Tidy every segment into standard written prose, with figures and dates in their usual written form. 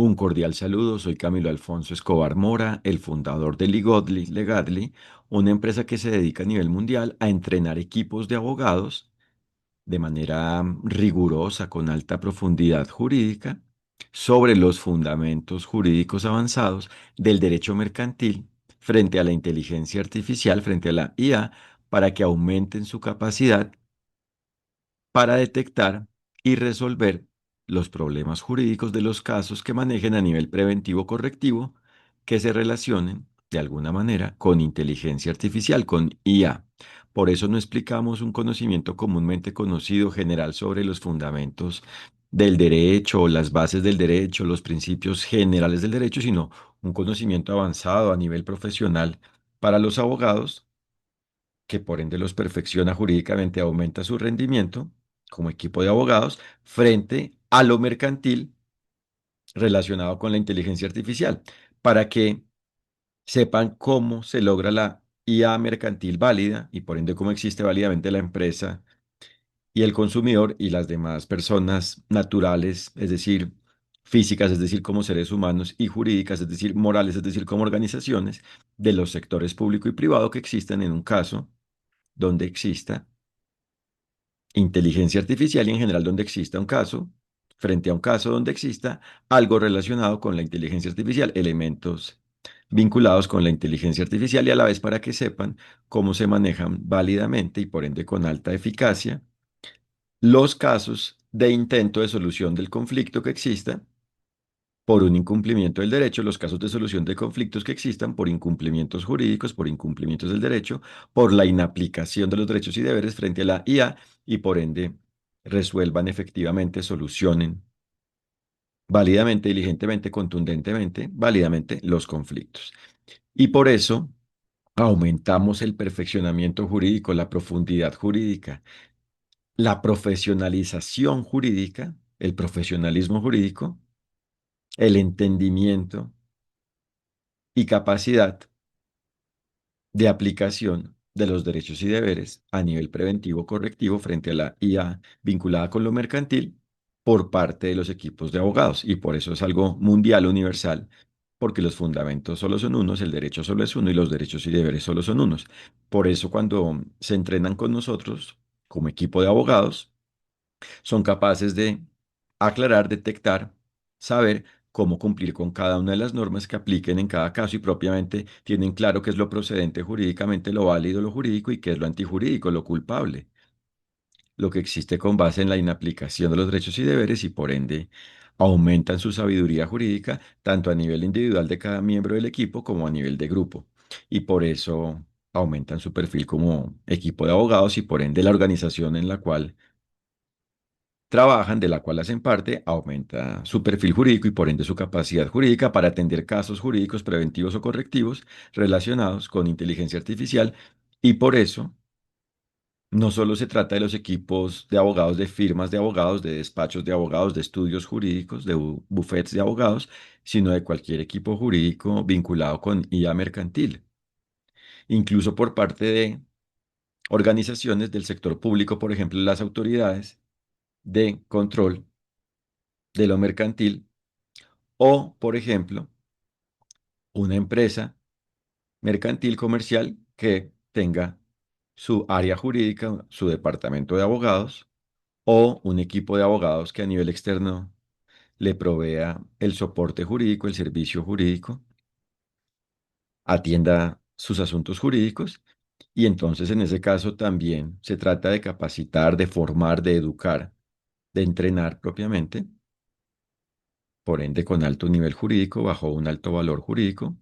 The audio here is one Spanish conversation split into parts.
Un cordial saludo, soy Camilo Alfonso Escobar Mora, el fundador de Legadly, una empresa que se dedica a nivel mundial a entrenar equipos de abogados de manera rigurosa, con alta profundidad jurídica, sobre los fundamentos jurídicos avanzados del derecho mercantil frente a la inteligencia artificial, frente a la IA, para que aumenten su capacidad para detectar y resolver los problemas jurídicos de los casos que manejen a nivel preventivo correctivo que se relacionen de alguna manera con inteligencia artificial, con IA. Por eso no explicamos un conocimiento comúnmente conocido general sobre los fundamentos del derecho, las bases del derecho, los principios generales del derecho, sino un conocimiento avanzado a nivel profesional para los abogados que por ende los perfecciona jurídicamente, aumenta su rendimiento como equipo de abogados frente a lo mercantil relacionado con la inteligencia artificial, para que sepan cómo se logra la IA mercantil válida y por ende cómo existe válidamente la empresa y el consumidor y las demás personas naturales, es decir, físicas, es decir, como seres humanos, y jurídicas, es decir, morales, es decir, como organizaciones de los sectores público y privado que existen en un caso donde exista inteligencia artificial y en general donde exista un caso, frente a un caso donde exista algo relacionado con la inteligencia artificial, elementos vinculados con la inteligencia artificial y a la vez para que sepan cómo se manejan válidamente y por ende con alta eficacia los casos de intento de solución del conflicto que exista por un incumplimiento del derecho, los casos de solución de conflictos que existan por incumplimientos jurídicos, por incumplimientos del derecho, por la inaplicación de los derechos y deberes frente a la IA y por ende resuelvan efectivamente, solucionen válidamente, diligentemente, contundentemente, válidamente los conflictos. Y por eso aumentamos el perfeccionamiento jurídico, la profundidad jurídica, la profesionalización jurídica, el profesionalismo jurídico, el entendimiento y capacidad de aplicación de los derechos y deberes a nivel preventivo correctivo frente a la IA vinculada con lo mercantil por parte de los equipos de abogados. Y por eso es algo mundial, universal, porque los fundamentos solo son unos, el derecho solo es uno y los derechos y deberes solo son unos. Por eso cuando se entrenan con nosotros como equipo de abogados, son capaces de aclarar, detectar, saber cómo cumplir con cada una de las normas que apliquen en cada caso y propiamente tienen claro qué es lo procedente jurídicamente, lo válido, lo jurídico y qué es lo antijurídico, lo culpable, lo que existe con base en la inaplicación de los derechos y deberes y por ende aumentan su sabiduría jurídica tanto a nivel individual de cada miembro del equipo como a nivel de grupo. Y por eso aumentan su perfil como equipo de abogados y por ende la organización en la cual trabajan, de la cual hacen parte, aumenta su perfil jurídico y por ende su capacidad jurídica para atender casos jurídicos preventivos o correctivos relacionados con inteligencia artificial. Y por eso no solo se trata de los equipos de abogados, de firmas de abogados, de despachos de abogados, de estudios jurídicos, de bufetes de abogados, sino de cualquier equipo jurídico vinculado con IA mercantil, incluso por parte de organizaciones del sector público, por ejemplo, las autoridades de control de lo mercantil. O, por ejemplo, una empresa mercantil comercial que tenga su área jurídica, su departamento de abogados, o un equipo de abogados que a nivel externo le provea el soporte jurídico, el servicio jurídico, atienda sus asuntos jurídicos. Y entonces en ese caso también se trata de capacitar, de formar, de educar, de entrenar propiamente, por ende con alto nivel jurídico, bajo un alto valor jurídico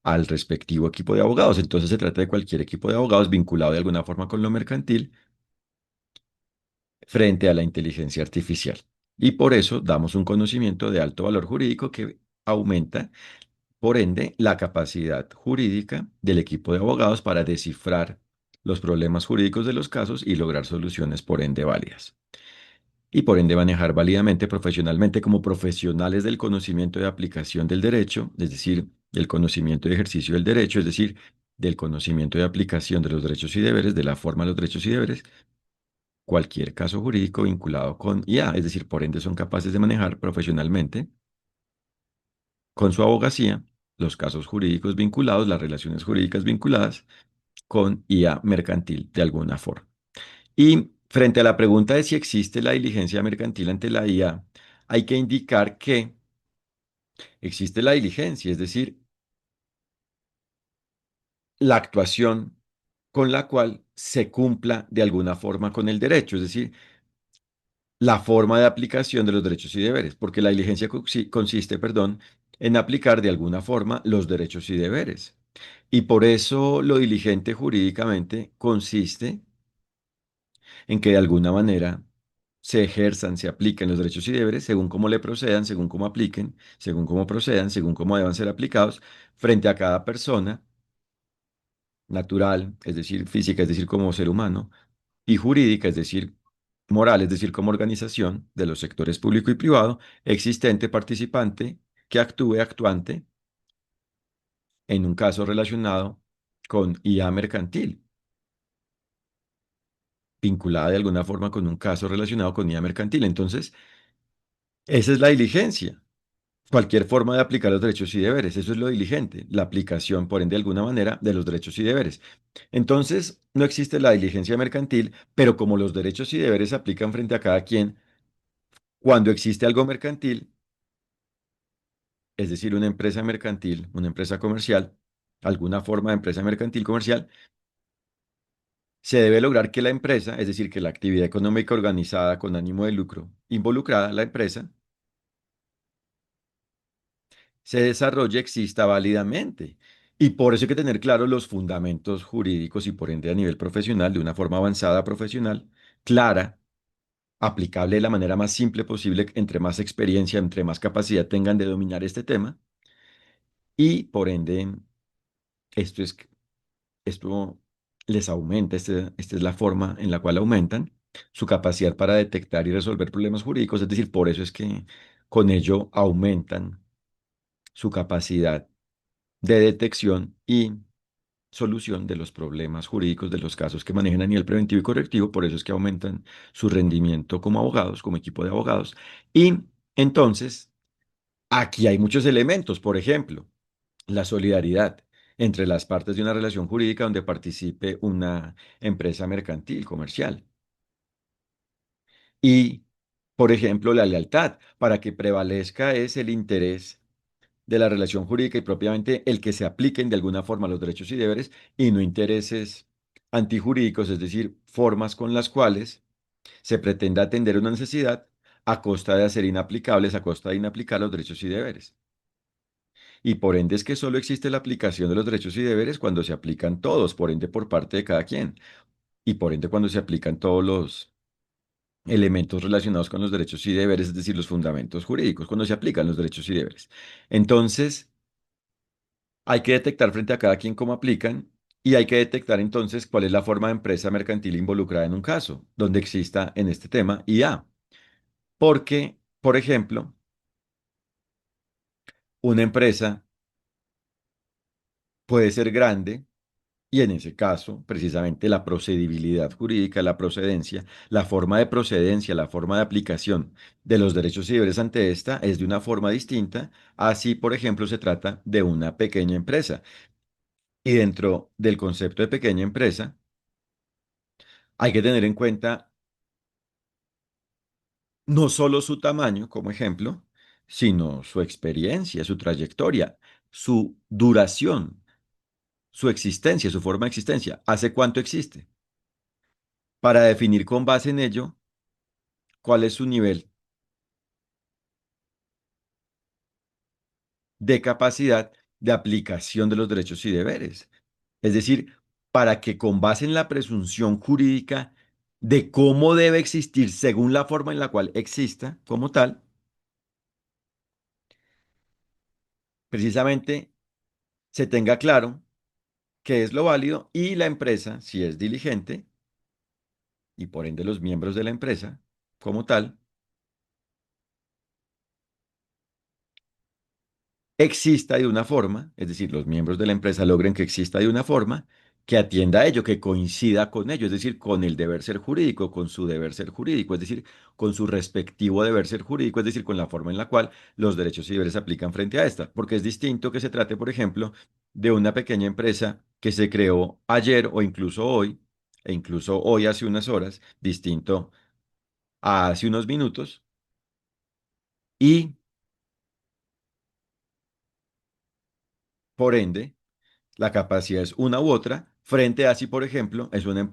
al respectivo equipo de abogados. Entonces se trata de cualquier equipo de abogados vinculado de alguna forma con lo mercantil frente a la inteligencia artificial. Y por eso damos un conocimiento de alto valor jurídico que aumenta, por ende, la capacidad jurídica del equipo de abogados para descifrar los problemas jurídicos de los casos y lograr soluciones, por ende, válidas. Y por ende manejar válidamente, profesionalmente, como profesionales del conocimiento de aplicación del derecho, es decir, del conocimiento y ejercicio del derecho, es decir, del conocimiento de aplicación de los derechos y deberes, de la forma de los derechos y deberes, cualquier caso jurídico vinculado con IA, es decir, por ende son capaces de manejar profesionalmente con su abogacía los casos jurídicos vinculados, las relaciones jurídicas vinculadas con IA mercantil de alguna forma. Y frente a la pregunta de si existe la diligencia mercantil ante la IA, hay que indicar que existe la diligencia, es decir, la actuación con la cual se cumpla de alguna forma con el derecho, es decir, la forma de aplicación de los derechos y deberes, porque la diligencia consiste, perdón, en aplicar de alguna forma los derechos y deberes. Y por eso lo diligente jurídicamente consiste en que de alguna manera se ejerzan, se apliquen los derechos y deberes según cómo le procedan, según cómo apliquen, según cómo procedan, según cómo deban ser aplicados frente a cada persona natural, es decir, física, es decir, como ser humano, y jurídica, es decir, moral, es decir, como organización de los sectores público y privado, existente, participante, que actúe actuante en un caso relacionado con IA mercantil, vinculada de alguna forma con un caso relacionado con IA mercantil. Entonces, esa es la diligencia. Cualquier forma de aplicar los derechos y deberes, eso es lo diligente, la aplicación, por ende, de alguna manera, de los derechos y deberes. Entonces, no existe la diligencia mercantil, pero como los derechos y deberes se aplican frente a cada quien, cuando existe algo mercantil, es decir, una empresa mercantil, una empresa comercial, alguna forma de empresa mercantil comercial, se debe lograr que la empresa, es decir, que la actividad económica organizada con ánimo de lucro involucrada, la empresa, se desarrolle, exista válidamente. Y por eso hay que tener claros los fundamentos jurídicos y por ende a nivel profesional, de una forma avanzada profesional, clara, aplicable de la manera más simple posible, entre más experiencia, entre más capacidad tengan de dominar este tema. Y por ende, esto es, esto les aumenta, esta es la forma en la cual aumentan su capacidad para detectar y resolver problemas jurídicos. Es decir, por eso es que con ello aumentan su capacidad de detección y solución de los problemas jurídicos de los casos que manejan a nivel preventivo y correctivo. Por eso es que aumentan su rendimiento como abogados, como equipo de abogados. Y entonces, aquí hay muchos elementos. Por ejemplo, la solidaridad entre las partes de una relación jurídica donde participe una empresa mercantil, comercial. Y, por ejemplo, la lealtad, para que prevalezca es el interés de la relación jurídica y propiamente el que se apliquen de alguna forma los derechos y deberes y no intereses antijurídicos, es decir, formas con las cuales se pretenda atender una necesidad a costa de hacer inaplicables, a costa de inaplicar los derechos y deberes. Y por ende es que solo existe la aplicación de los derechos y deberes cuando se aplican todos, por ende por parte de cada quien. Y por ende cuando se aplican todos los elementos relacionados con los derechos y deberes, es decir, los fundamentos jurídicos, cuando se aplican los derechos y deberes. Entonces, hay que detectar frente a cada quien cómo aplican y hay que detectar entonces cuál es la forma de empresa mercantil involucrada en un caso, donde exista en este tema IA. Porque, por ejemplo, una empresa puede ser grande y en ese caso, precisamente la procedibilidad jurídica, la procedencia, la forma de procedencia, la forma de aplicación de los derechos y deberes ante esta es de una forma distinta. Así, por ejemplo, se trata de una pequeña empresa. Y dentro del concepto de pequeña empresa, hay que tener en cuenta no solo su tamaño como ejemplo, sino su experiencia, su trayectoria, su duración, su existencia, su forma de existencia. ¿Hace cuánto existe? Para definir con base en ello cuál es su nivel de capacidad de aplicación de los derechos y deberes. Es decir, para que con base en la presunción jurídica de cómo debe existir según la forma en la cual exista como tal, precisamente se tenga claro qué es lo válido y la empresa, si es diligente, y por ende los miembros de la empresa como tal, exista de una forma, es decir, los miembros de la empresa logren que exista de una forma que atienda a ello, que coincida con ello, es decir, con el deber ser jurídico, con su deber ser jurídico, es decir, con su respectivo deber ser jurídico, es decir, con la forma en la cual los derechos y deberes se aplican frente a esta, porque es distinto que se trate, por ejemplo, de una pequeña empresa que se creó ayer o incluso hoy, e incluso hoy hace unas horas, distinto a hace unos minutos, y por ende, la capacidad es una u otra, frente a si, por ejemplo, es una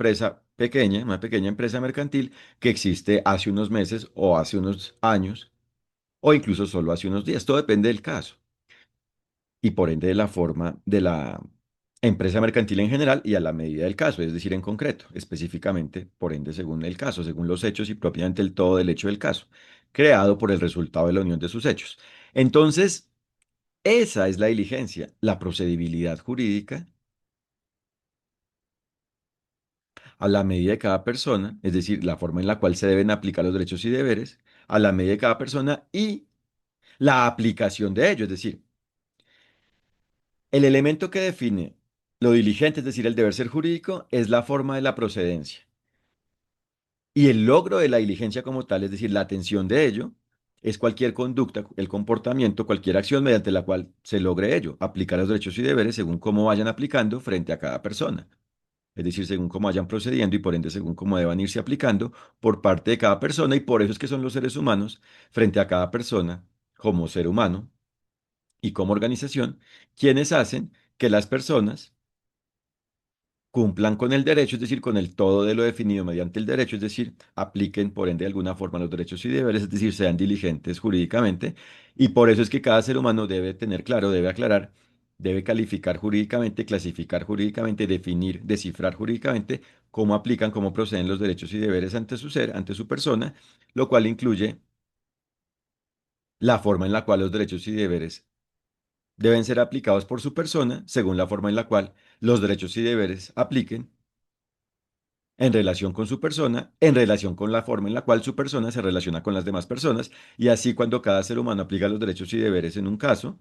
pequeña empresa mercantil que existe hace unos meses o hace unos años o incluso solo hace unos días. Todo depende del caso y por ende de la forma de la empresa mercantil en general y a la medida del caso, es decir, en concreto, específicamente, por ende, según el caso, según los hechos y propiamente el todo del hecho del caso, creado por el resultado de la unión de sus hechos. Entonces, esa es la diligencia, la procedibilidad jurídica a la medida de cada persona, es decir, la forma en la cual se deben aplicar los derechos y deberes, a la medida de cada persona y la aplicación de ello, es decir, el elemento que define lo diligente, es decir, el deber ser jurídico, es la forma de la procedencia. Y el logro de la diligencia como tal, es decir, la atención de ello, es cualquier conducta, el comportamiento, cualquier acción mediante la cual se logre ello, aplicar los derechos y deberes según cómo vayan aplicando frente a cada persona. Es decir, según cómo vayan procediendo y por ende según cómo deban irse aplicando por parte de cada persona y por eso es que son los seres humanos frente a cada persona como ser humano y como organización quienes hacen que las personas cumplan con el derecho, es decir, con el todo de lo definido mediante el derecho, es decir, apliquen por ende de alguna forma los derechos y deberes, es decir, sean diligentes jurídicamente. Y por eso es que cada ser humano debe tener claro, debe aclarar, debe calificar jurídicamente, clasificar jurídicamente, definir, descifrar jurídicamente cómo aplican, cómo proceden los derechos y deberes ante su ser, ante su persona, lo cual incluye la forma en la cual los derechos y deberes deben ser aplicados por su persona, según la forma en la cual los derechos y deberes apliquen en relación con su persona, en relación con la forma en la cual su persona se relaciona con las demás personas, y así cuando cada ser humano aplica los derechos y deberes en un caso,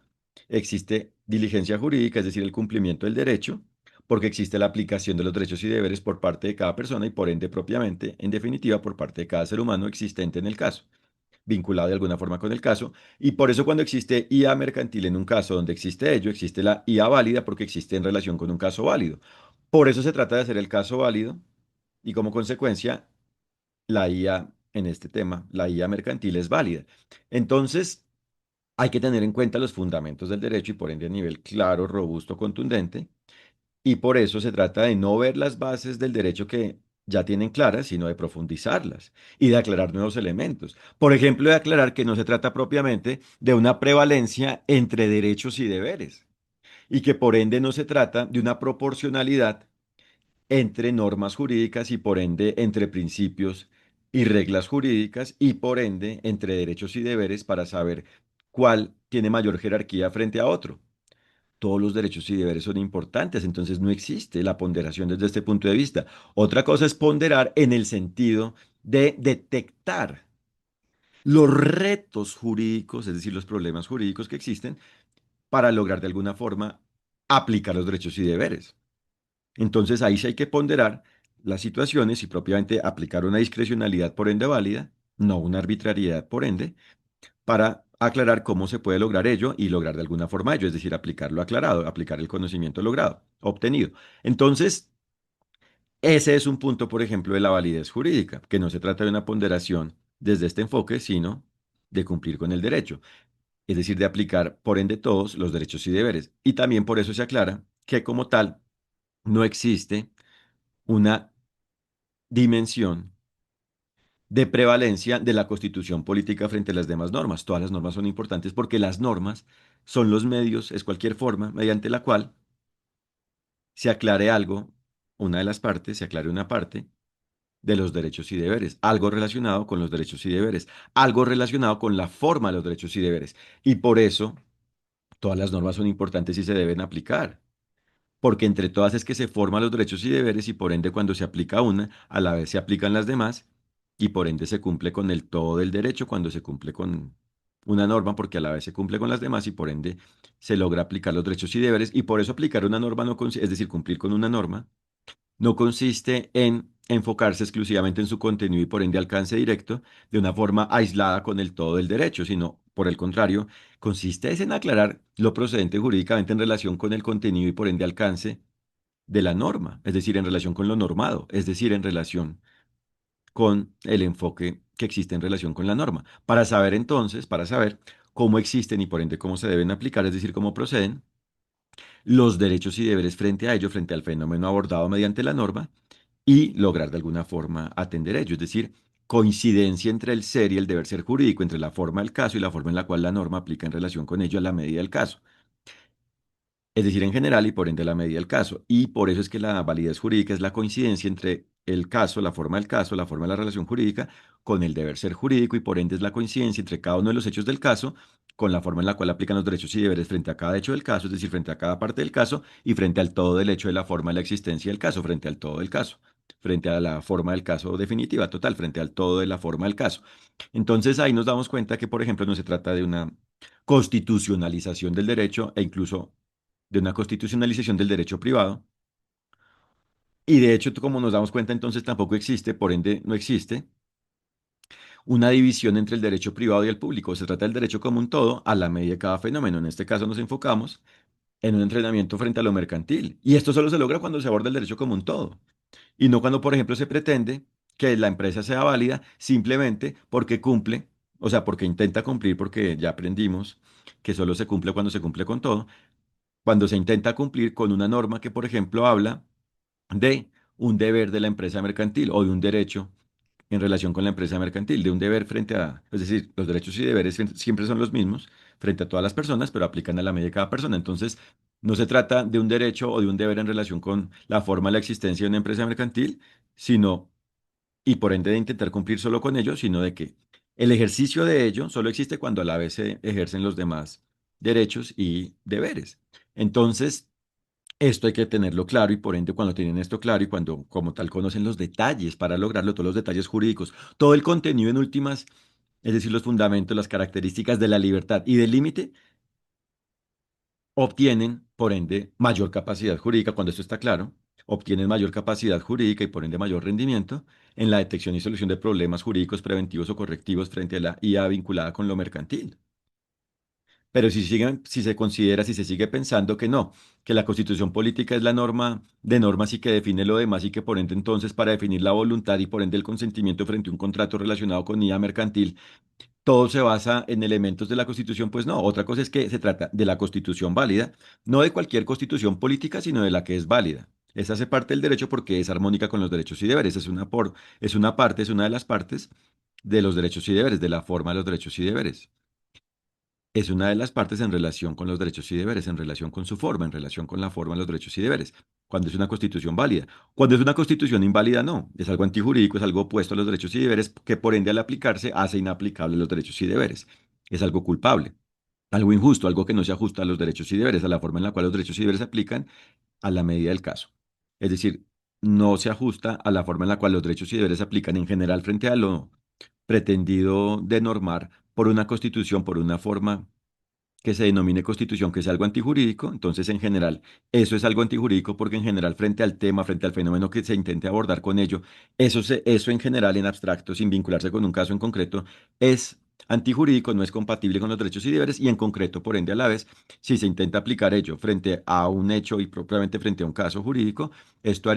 existe diligencia jurídica, es decir, el cumplimiento del derecho, porque existe la aplicación de los derechos y deberes por parte de cada persona y por ende propiamente, en definitiva, por parte de cada ser humano existente en el caso, vinculado de alguna forma con el caso, y por eso cuando existe IA mercantil en un caso donde existe ello, existe la IA válida porque existe en relación con un caso válido. Por eso se trata de hacer el caso válido y como consecuencia, la IA en este tema, la IA mercantil es válida. Entonces, hay que tener en cuenta los fundamentos del derecho y por ende a nivel claro, robusto, contundente. Y por eso se trata de no ver las bases del derecho que ya tienen claras, sino de profundizarlas y de aclarar nuevos elementos. Por ejemplo, de aclarar que no se trata propiamente de una prevalencia entre derechos y deberes y que por ende no se trata de una proporcionalidad entre normas jurídicas y por ende entre principios y reglas jurídicas y por ende entre derechos y deberes para saber cuál tiene mayor jerarquía frente a otro. Todos los derechos y deberes son importantes, entonces no existe la ponderación desde este punto de vista. Otra cosa es ponderar en el sentido de detectar los retos jurídicos, es decir, los problemas jurídicos que existen para lograr de alguna forma aplicar los derechos y deberes. Entonces ahí sí hay que ponderar las situaciones y propiamente aplicar una discrecionalidad por ende válida, no una arbitrariedad por ende, para aclarar cómo se puede lograr ello y lograr de alguna forma ello, es decir, aplicar lo aclarado, aplicar el conocimiento logrado, obtenido. Entonces, ese es un punto, por ejemplo, de la validez jurídica, que no se trata de una ponderación desde este enfoque, sino de cumplir con el derecho, es decir, de aplicar por ende todos los derechos y deberes. Y también por eso se aclara que como tal no existe una dimensión de prevalencia de la constitución política frente a las demás normas. Todas las normas son importantes porque las normas son los medios, es cualquier forma mediante la cual se aclare algo, una de las partes, se aclare una parte de los derechos y deberes, algo relacionado con los derechos y deberes, algo relacionado con la forma de los derechos y deberes. Y por eso todas las normas son importantes y se deben aplicar. Porque entre todas es que se forman los derechos y deberes y por ende cuando se aplica una, a la vez se aplican las demás y por ende se cumple con el todo del derecho cuando se cumple con una norma porque a la vez se cumple con las demás y por ende se logra aplicar los derechos y deberes y por eso aplicar una norma no es decir, cumplir con una norma no consiste en enfocarse exclusivamente en su contenido y por ende alcance directo de una forma aislada con el todo del derecho, sino por el contrario, consiste es en aclarar lo procedente jurídicamente en relación con el contenido y por ende alcance de la norma, es decir, en relación con lo normado, es decir, en relación con el enfoque que existe en relación con la norma, para saber entonces, para saber cómo existen y por ende cómo se deben aplicar, es decir, cómo proceden los derechos y deberes frente a ello, frente al fenómeno abordado mediante la norma y lograr de alguna forma atender ello, es decir, coincidencia entre el ser y el deber ser jurídico, entre la forma del caso y la forma en la cual la norma aplica en relación con ello a la medida del caso. Es decir, en general y por ende la medida del caso. Y por eso es que la validez jurídica es la coincidencia entre el caso, la forma del caso, la forma de la relación jurídica, con el deber ser jurídico y por ende es la coincidencia entre cada uno de los hechos del caso, con la forma en la cual aplican los derechos y deberes frente a cada hecho del caso, es decir, frente a cada parte del caso y frente al todo del hecho de la forma de la existencia del caso, frente al todo del caso, frente a la forma del caso definitiva, total, frente al todo de la forma del caso. Entonces ahí nos damos cuenta que, por ejemplo, no se trata de una constitucionalización del derecho e incluso de una constitucionalización del derecho privado. Y de hecho, como nos damos cuenta, entonces tampoco existe, por ende no existe, una división entre el derecho privado y el público. Se trata del derecho como un todo a la medida de cada fenómeno. En este caso nos enfocamos en un entrenamiento frente a lo mercantil. Y esto solo se logra cuando se aborda el derecho como un todo. Y no cuando, por ejemplo, se pretende que la empresa sea válida simplemente porque cumple, o sea, porque intenta cumplir, porque ya aprendimos que solo se cumple cuando se cumple con todo, cuando se intenta cumplir con una norma que, por ejemplo, habla de un deber de la empresa mercantil o de un derecho en relación con la empresa mercantil, de un deber frente a, es decir, los derechos y deberes siempre son los mismos frente a todas las personas, pero aplican a la medida de cada persona. Entonces, no se trata de un derecho o de un deber en relación con la forma de la existencia de una empresa mercantil, sino, y por ende de intentar cumplir solo con ello, sino de que el ejercicio de ello solo existe cuando a la vez se ejercen los demás derechos y deberes. Entonces, esto hay que tenerlo claro y por ende cuando tienen esto claro y cuando como tal conocen los detalles para lograrlo, todos los detalles jurídicos, todo el contenido en últimas, es decir, los fundamentos, las características de la libertad y del límite, obtienen por ende mayor capacidad jurídica, cuando esto está claro, obtienen mayor capacidad jurídica y por ende mayor rendimiento en la detección y solución de problemas jurídicos preventivos o correctivos frente a la IA vinculada con lo mercantil. Pero si se considera, si se sigue pensando que no, que la constitución política es la norma de normas y que define lo demás y que por ende entonces para definir la voluntad y por ende el consentimiento frente a un contrato relacionado con IA mercantil, todo se basa en elementos de la constitución, pues no. Otra cosa es que se trata de la constitución válida, no de cualquier constitución política, sino de la que es válida. Esa hace parte del derecho porque es armónica con los derechos y deberes. Es una parte, es una de las partes de los derechos y deberes, de la forma de los derechos y deberes. Es una de las partes en relación con los derechos y deberes, en relación con su forma, en relación con la forma de los derechos y deberes, cuando es una constitución válida. Cuando es una constitución inválida, no, es algo antijurídico, es algo opuesto a los derechos y deberes, que por ende al aplicarse hace inaplicables los derechos y deberes. Es algo culpable, algo injusto, algo que no se ajusta a los derechos y deberes, a la forma en la cual los derechos y deberes se aplican a la medida del caso. Es decir, no se ajusta a la forma en la cual los derechos y deberes se aplican en general frente a lo pretendido de normar por una constitución, por una forma que se denomine constitución, que es algo antijurídico, entonces en general eso es algo antijurídico porque en general frente al tema, frente al fenómeno que se intente abordar con ello, eso en general en abstracto, sin vincularse con un caso en concreto, es antijurídico, no es compatible con los derechos y deberes y en concreto, por ende a la vez, si se intenta aplicar ello frente a un hecho y propiamente frente a un caso jurídico, esto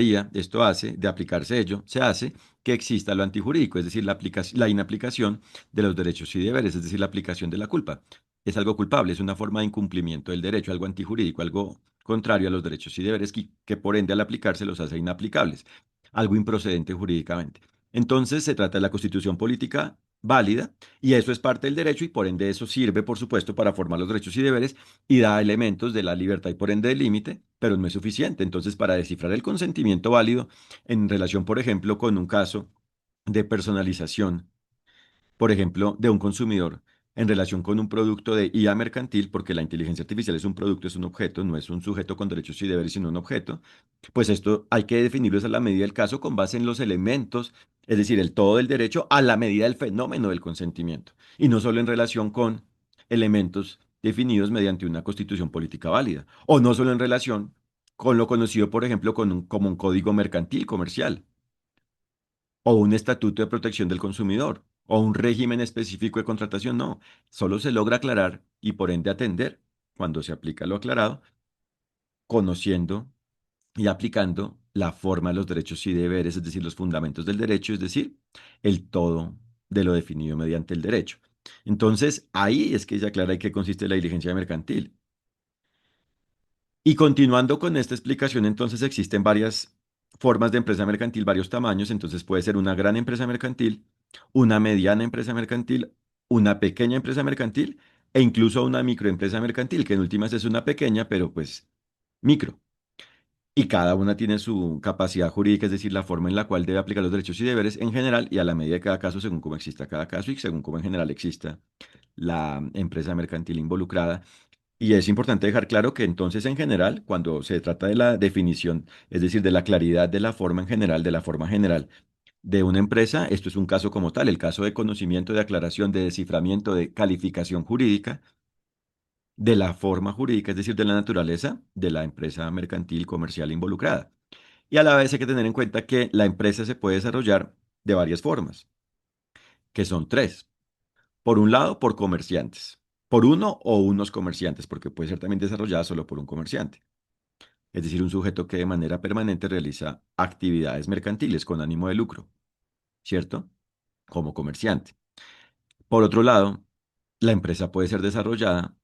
hace, de aplicarse ello, se hace que exista lo antijurídico, es decir, la inaplicación de los derechos y deberes, es decir, la aplicación de la culpa es algo culpable, es una forma de incumplimiento del derecho, algo antijurídico, algo contrario a los derechos y deberes que por ende al aplicarse los hace inaplicables, algo improcedente jurídicamente. Entonces se trata de la constitución política válida y eso es parte del derecho y por ende eso sirve, por supuesto, para formar los derechos y deberes y da elementos de la libertad y por ende del límite, pero no es suficiente. Entonces, para descifrar el consentimiento válido en relación, por ejemplo, con un caso de personalización por ejemplo, de un consumidor en relación con un producto de IA mercantil, porque la inteligencia artificial es un producto, es un objeto, no es un sujeto con derechos y deberes, sino un objeto, pues esto hay que definirlo a la medida del caso con base en los elementos, es decir, el todo del derecho a la medida del fenómeno del consentimiento, y no solo en relación con elementos definidos mediante una constitución política válida, o no solo en relación con lo conocido, por ejemplo, como un código mercantil comercial, o un estatuto de protección del consumidor, o un régimen específico de contratación. No, solo se logra aclarar y por ende atender cuando se aplica lo aclarado, conociendo y aplicando la forma de los derechos y deberes, es decir, los fundamentos del derecho, es decir, el todo de lo definido mediante el derecho. Entonces, ahí es que se aclara en qué consiste la diligencia mercantil. Y continuando con esta explicación, entonces existen varias formas de empresa mercantil, varios tamaños. Entonces puede ser una gran empresa mercantil, una mediana empresa mercantil, una pequeña empresa mercantil e incluso una microempresa mercantil, que en últimas es una pequeña, pero pues micro. Y cada una tiene su capacidad jurídica, es decir, la forma en la cual debe aplicar los derechos y deberes en general y a la medida de cada caso, según cómo exista cada caso y según cómo en general exista la empresa mercantil involucrada. Y es importante dejar claro que entonces en general, cuando se trata de la definición, es decir, de la claridad de la forma en general, de la forma general de una empresa, esto es un caso como tal, el caso de conocimiento, de aclaración, de desciframiento, de calificación jurídica, de la forma jurídica, es decir, de la naturaleza de la empresa mercantil comercial involucrada. Y a la vez hay que tener en cuenta que la empresa se puede desarrollar de varias formas, que son tres. Por un lado, por comerciantes, por uno o unos comerciantes, porque puede ser también desarrollada solo por un comerciante. Es decir, un sujeto que de manera permanente realiza actividades mercantiles con ánimo de lucro, ¿cierto? Como comerciante. Por otro lado, la empresa puede ser desarrollada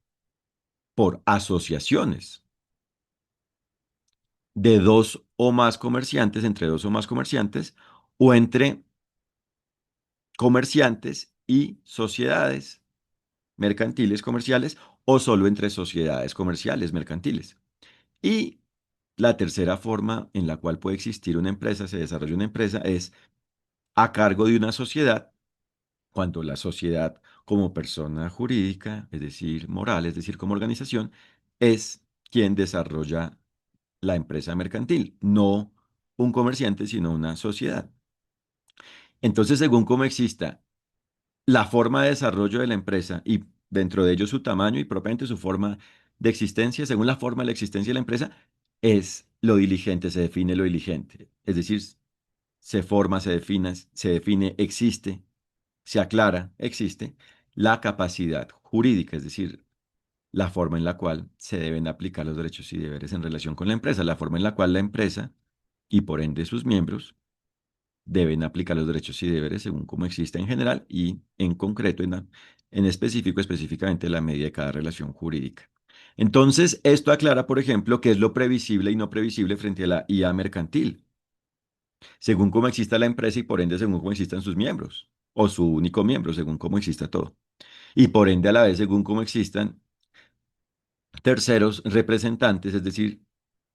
por asociaciones de dos o más comerciantes, entre dos o más comerciantes, o entre comerciantes y sociedades mercantiles comerciales, o solo entre sociedades comerciales mercantiles. Y la tercera forma en la cual puede existir una empresa, se desarrolla una empresa, es a cargo de una sociedad, cuando la sociedad como persona jurídica, es decir, moral, es decir, como organización, es quien desarrolla la empresa mercantil, no un comerciante, sino una sociedad. Entonces, según cómo exista la forma de desarrollo de la empresa y dentro de ello su tamaño y propiamente su forma de existencia, según la forma de la existencia de la empresa, es lo diligente, se define lo diligente. Es decir, se forma, se define, existe, se aclara, existe la capacidad jurídica, es decir, la forma en la cual se deben aplicar los derechos y deberes en relación con la empresa, la forma en la cual la empresa y por ende sus miembros deben aplicar los derechos y deberes según cómo exista en general y en concreto, en específico, específicamente la medida de cada relación jurídica. Entonces, esto aclara, por ejemplo, qué es lo previsible y no previsible frente a la IA mercantil, según cómo exista la empresa y por ende según cómo existan sus miembros, o su único miembro, según cómo exista todo. Y por ende a la vez según cómo existan terceros representantes, es decir,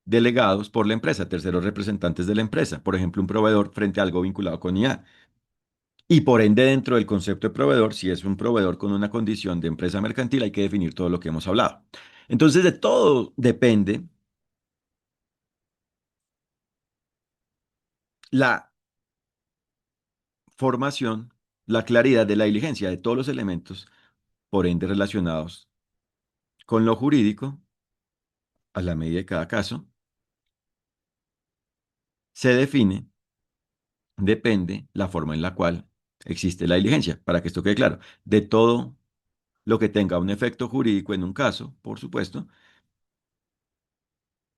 delegados por la empresa, terceros representantes de la empresa, por ejemplo, un proveedor frente a algo vinculado con IA. Y por ende, dentro del concepto de proveedor, si es un proveedor con una condición de empresa mercantil, hay que definir todo lo que hemos hablado. Entonces, de todo depende la formación, la claridad de la diligencia de todos los elementos, por ende relacionados con lo jurídico, a la medida de cada caso, se define, depende la forma en la cual existe la diligencia. Para que esto quede claro, de todo lo que tenga un efecto jurídico en un caso, por supuesto,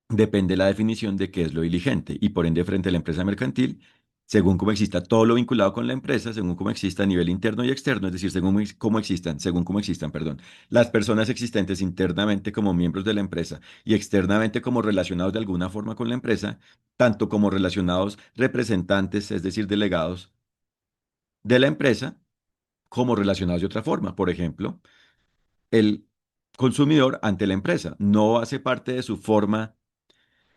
depende la definición de qué es lo diligente y por ende frente a la empresa mercantil, según cómo exista todo lo vinculado con la empresa, según cómo exista a nivel interno y externo, es decir, según cómo existan, perdón, las personas existentes internamente como miembros de la empresa y externamente como relacionados de alguna forma con la empresa, tanto como relacionados representantes, es decir, delegados de la empresa, como relacionados de otra forma. Por ejemplo, el consumidor ante la empresa no hace parte de su forma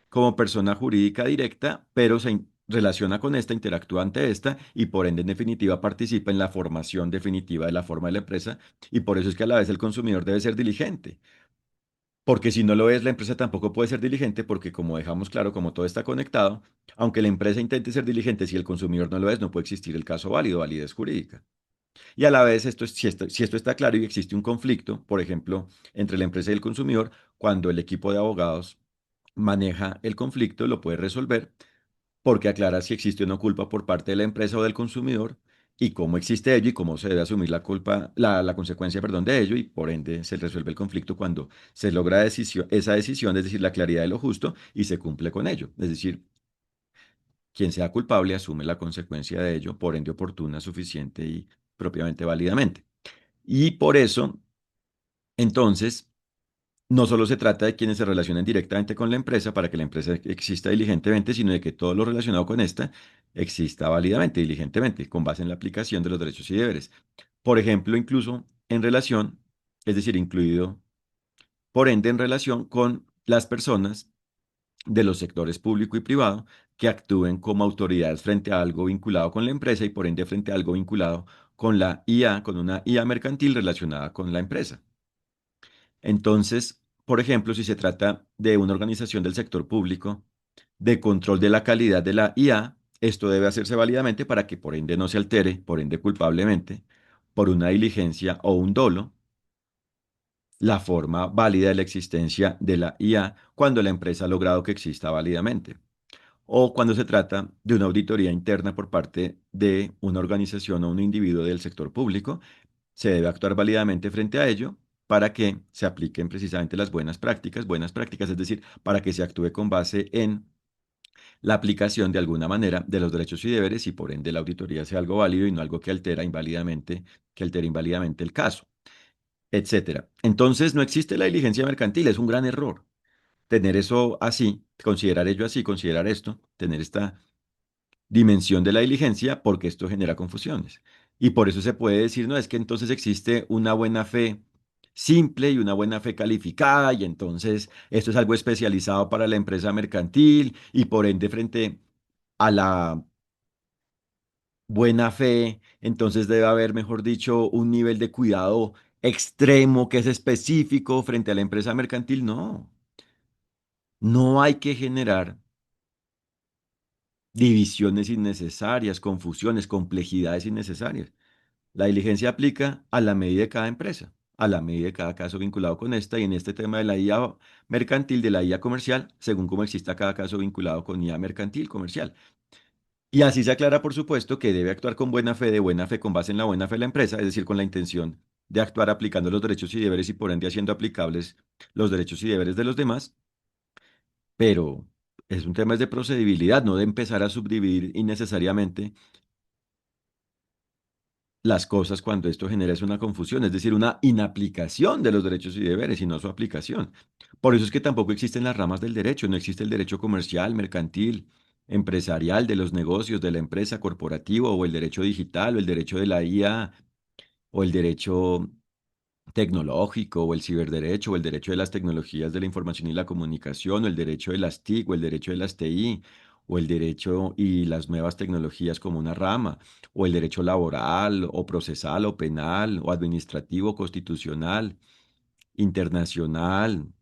como persona jurídica directa, pero relaciona con esta, interactúa ante esta y por ende en definitiva participa en la formación definitiva de la forma de la empresa y por eso es que a la vez el consumidor debe ser diligente, porque si no lo es, la empresa tampoco puede ser diligente porque como dejamos claro, como todo está conectado, aunque la empresa intente ser diligente, si el consumidor no lo es, no puede existir el caso válido, validez jurídica. Y a la vez, si esto está claro y existe un conflicto, por ejemplo, entre la empresa y el consumidor, cuando el equipo de abogados maneja el conflicto, lo puede resolver porque aclara si existe una culpa por parte de la empresa o del consumidor y cómo existe ello y cómo se debe asumir la culpa, la consecuencia, perdón, de ello y por ende se resuelve el conflicto cuando se logra esa decisión, es decir, la claridad de lo justo y se cumple con ello. Es decir, quien sea culpable asume la consecuencia de ello, por ende oportuna, suficiente y propiamente válidamente. Y por eso, entonces, no solo se trata de quienes se relacionen directamente con la empresa para que la empresa exista diligentemente, sino de que todo lo relacionado con esta exista válidamente, diligentemente, con base en la aplicación de los derechos y deberes. Por ejemplo, incluso en relación, es decir, incluido, por ende, en relación con las personas de los sectores público y privado que actúen como autoridades frente a algo vinculado con la empresa y por ende frente a algo vinculado con la IA, con una IA mercantil relacionada con la empresa. Entonces, por ejemplo, si se trata de una organización del sector público de control de la calidad de la IA, esto debe hacerse válidamente para que por ende no se altere, por ende culpablemente, por una diligencia o un dolo, la forma válida de la existencia de la IA cuando la empresa ha logrado que exista válidamente. O cuando se trata de una auditoría interna por parte de una organización o un individuo del sector público, se debe actuar válidamente frente a ello para que se apliquen precisamente las buenas prácticas, es decir, para que se actúe con base en la aplicación de alguna manera de los derechos y deberes y por ende la auditoría sea algo válido y no algo que altere inválidamente el caso, etcétera. Entonces, no existe la diligencia mercantil, es un gran error tener eso así, considerar ello así, considerar esto, tener esta dimensión de la diligencia, porque esto genera confusiones. Y por eso se puede decir, no, es que entonces existe una buena fe simple y una buena fe calificada, y entonces esto es algo especializado para la empresa mercantil, y por ende frente a la buena fe, entonces debe haber, mejor dicho, un nivel de cuidado extremo que es específico frente a la empresa mercantil. No, no hay que generar divisiones innecesarias, confusiones, complejidades innecesarias. La diligencia aplica a la medida de cada empresa, a la medida de cada caso vinculado con esta y en este tema de la IA mercantil, de la IA comercial, según cómo exista cada caso vinculado con IA mercantil comercial. Y así se aclara, por supuesto, que debe actuar con buena fe, de buena fe, con base en la buena fe de la empresa, es decir, con la intención de actuar aplicando los derechos y deberes y por ende haciendo aplicables los derechos y deberes de los demás, pero es un tema es de procedibilidad, no de empezar a subdividir innecesariamente las cosas cuando esto genera es una confusión, es decir, una inaplicación de los derechos y deberes y no su aplicación. Por eso es que tampoco existen las ramas del derecho, no existe el derecho comercial, mercantil, empresarial, de los negocios, de la empresa, corporativo, o el derecho digital, o el derecho de la IA, o el derecho tecnológico, o el ciberderecho, o el derecho de las tecnologías de la información y la comunicación, o el derecho de las TIC, o el derecho de las TI, o el derecho y las nuevas tecnologías como una rama, o el derecho laboral, o procesal, o penal, o administrativo, constitucional, internacional,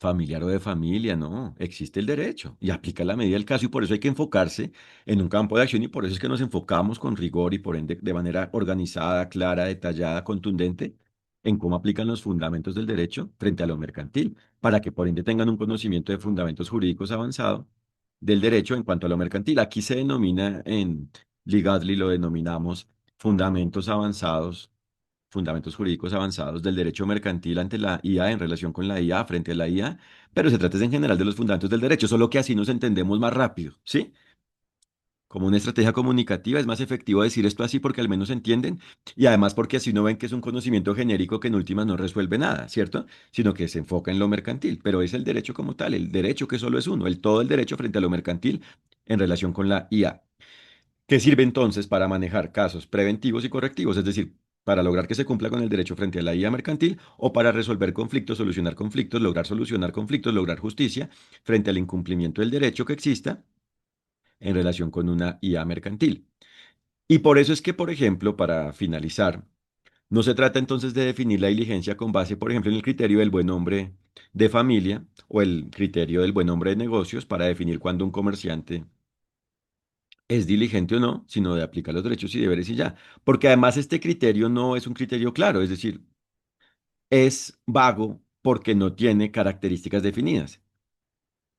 familiar o de familia, no, existe el derecho y aplica la medida del caso y por eso hay que enfocarse en un campo de acción y por eso es que nos enfocamos con rigor y por ende de manera organizada, clara, detallada, contundente en cómo aplican los fundamentos del derecho frente a lo mercantil, para que por ende tengan un conocimiento de fundamentos jurídicos avanzado del derecho en cuanto a lo mercantil. Aquí se denomina en Ligadli, lo denominamos fundamentos avanzados, fundamentos jurídicos avanzados del derecho mercantil ante la IA en relación con la IA frente a la IA, pero se trata en general de los fundamentos del derecho, solo que así nos entendemos más rápido, ¿sí? Como una estrategia comunicativa es más efectivo decir esto así porque al menos entienden y además porque así no ven que es un conocimiento genérico que en últimas no resuelve nada, ¿cierto? Sino que se enfoca en lo mercantil, pero es el derecho como tal, el derecho que solo es uno, el todo el derecho frente a lo mercantil en relación con la IA que sirve entonces para manejar casos preventivos y correctivos, es decir, para lograr que se cumpla con el derecho frente a la IA mercantil o para resolver conflictos, solucionar conflictos, lograr solucionar conflictos, lograr justicia frente al incumplimiento del derecho que exista en relación con una IA mercantil. Y por eso es que, por ejemplo, para finalizar, no se trata entonces de definir la diligencia con base, por ejemplo, en el criterio del buen hombre de familia o el criterio del buen hombre de negocios para definir cuándo un comerciante es diligente o no, sino de aplicar los derechos y deberes y ya. Porque además este criterio no es un criterio claro, es decir, es vago porque no tiene características definidas.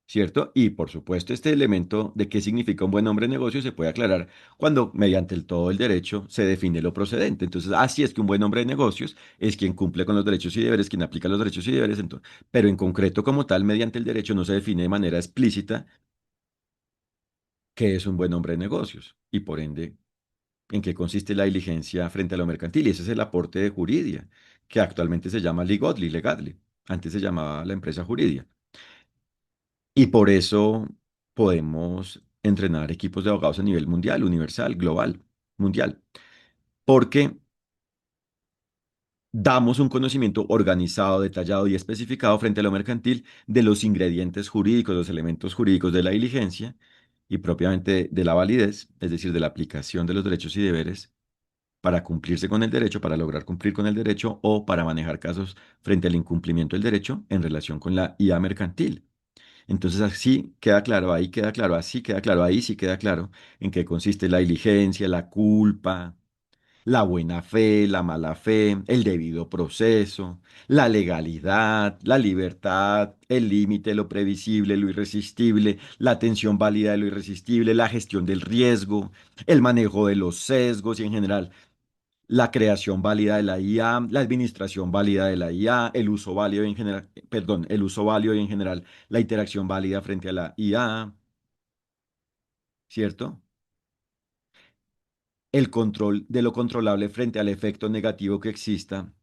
¿cierto? Y por supuesto, este elemento de qué significa un buen nombre de negocio se puede aclarar cuando mediante el todo el derecho se define lo procedente. Entonces, así es que un buen nombre de negocios es quien cumple con los derechos y deberes, quien aplica los derechos y deberes, pero en concreto como tal, mediante el derecho no se define de manera explícita qué es un buen nombre de negocios y por ende en qué consiste la diligencia frente a lo mercantil. Y ese es el aporte de Juridia, que actualmente se llama Ligodli, Legadli. Antes se llamaba la empresa Juridia. Y por eso podemos entrenar equipos de abogados a nivel mundial, universal, global, mundial. Porque damos un conocimiento organizado, detallado y especificado frente a lo mercantil de los ingredientes jurídicos, los elementos jurídicos de la diligencia y propiamente de la validez, es decir, de la aplicación de los derechos y deberes para cumplirse con el derecho, para lograr cumplir con el derecho o para manejar casos frente al incumplimiento del derecho en relación con la IA mercantil. Entonces así queda claro, ahí queda claro, así queda claro, ahí sí queda claro en qué consiste la diligencia, la culpa, la buena fe, la mala fe, el debido proceso, la legalidad, la libertad, el límite, lo previsible, lo irresistible, la atención válida de lo irresistible, la gestión del riesgo, el manejo de los sesgos y en general la creación válida de la IA, la administración válida de la IA, el uso válido en general, perdón, el uso válido y en general la interacción válida frente a la IA, ¿cierto? El control de lo controlable frente al efecto negativo que exista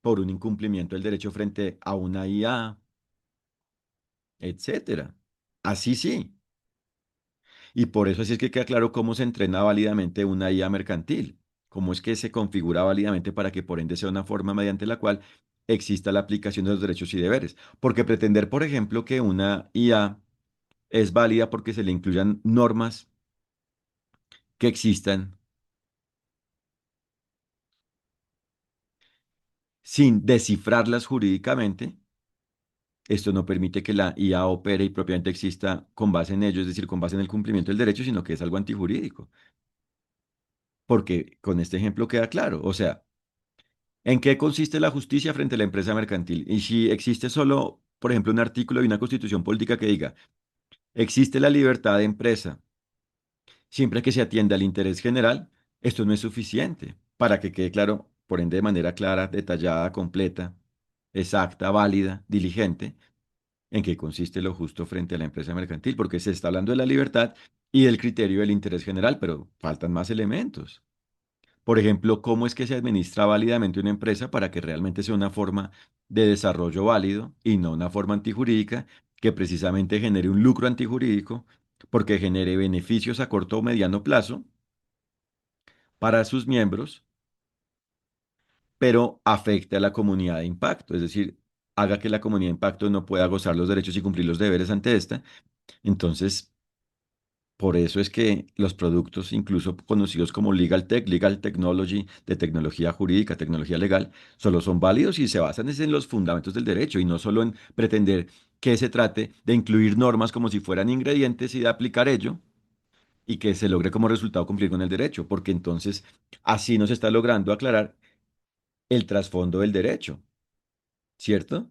por un incumplimiento del derecho frente a una IA, etcétera. Así sí. Y por eso así es que queda claro cómo se entrena válidamente una IA mercantil, cómo es que se configura válidamente para que por ende sea una forma mediante la cual exista la aplicación de los derechos y deberes. Porque pretender, por ejemplo, que una IA es válida porque se le incluyan normas que existan sin descifrarlas jurídicamente, esto no permite que la IA opere y propiamente exista con base en ello, es decir, con base en el cumplimiento del derecho, sino que es algo antijurídico. Porque con este ejemplo queda claro, o sea, ¿en qué consiste la justicia frente a la empresa mercantil? Y si existe solo, por ejemplo, un artículo de una constitución política que diga, existe la libertad de empresa, siempre que se atienda al interés general, esto no es suficiente para que quede claro, por ende, de manera clara, detallada, completa, exacta, válida, diligente, en qué consiste lo justo frente a la empresa mercantil, porque se está hablando de la libertad y del criterio del interés general, pero faltan más elementos. Por ejemplo, cómo es que se administra válidamente una empresa para que realmente sea una forma de desarrollo válido y no una forma antijurídica que precisamente genere un lucro antijurídico porque genere beneficios a corto o mediano plazo para sus miembros, pero afecte a la comunidad de impacto, es decir, haga que la comunidad de impacto no pueda gozar los derechos y cumplir los deberes ante esta. Entonces, por eso es que los productos, incluso conocidos como Legal Tech, Legal Technology, de tecnología jurídica, tecnología legal, solo son válidos y se basan es en los fundamentos del derecho y no solo en pretender que se trate de incluir normas como si fueran ingredientes y de aplicar ello y que se logre como resultado cumplir con el derecho, porque entonces así no se está logrando aclarar el trasfondo del derecho, ¿cierto?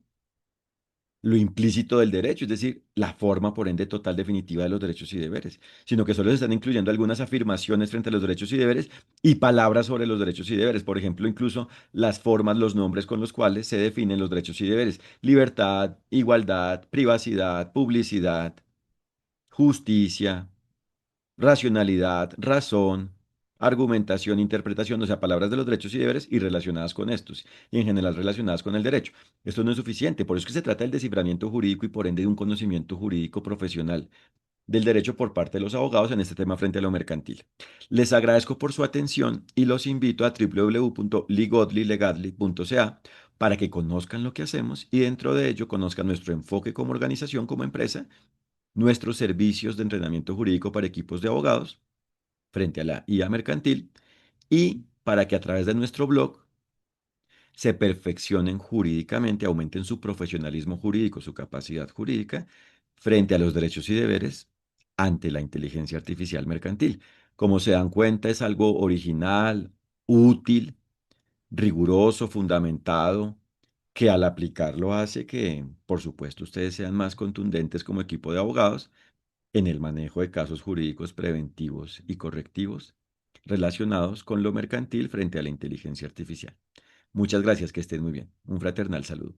Lo implícito del derecho, es decir, la forma, por ende, total definitiva de los derechos y deberes, sino que solo se están incluyendo algunas afirmaciones frente a los derechos y deberes y palabras sobre los derechos y deberes. Por ejemplo, incluso las formas, los nombres con los cuales se definen los derechos y deberes. Libertad, igualdad, privacidad, publicidad, justicia, racionalidad, razón, argumentación, interpretación, o sea, palabras de los derechos y deberes y relacionadas con estos, y en general relacionadas con el derecho. Esto no es suficiente, por eso es que se trata del desciframiento jurídico y por ende de un conocimiento jurídico profesional del derecho por parte de los abogados en este tema frente a lo mercantil. Les agradezco por su atención y los invito a www.ligodlilegadly.ca para que conozcan lo que hacemos y dentro de ello conozcan nuestro enfoque como organización, como empresa, nuestros servicios de entrenamiento jurídico para equipos de abogados frente a la IA mercantil y para que a través de nuestro blog se perfeccionen jurídicamente, aumenten su profesionalismo jurídico, su capacidad jurídica frente a los derechos y deberes ante la inteligencia artificial mercantil. Como se dan cuenta, es algo original, útil, riguroso, fundamentado que al aplicarlo hace que, por supuesto, ustedes sean más contundentes como equipo de abogados en el manejo de casos jurídicos preventivos y correctivos relacionados con lo mercantil frente a la inteligencia artificial. Muchas gracias, que estén muy bien. Un fraternal saludo.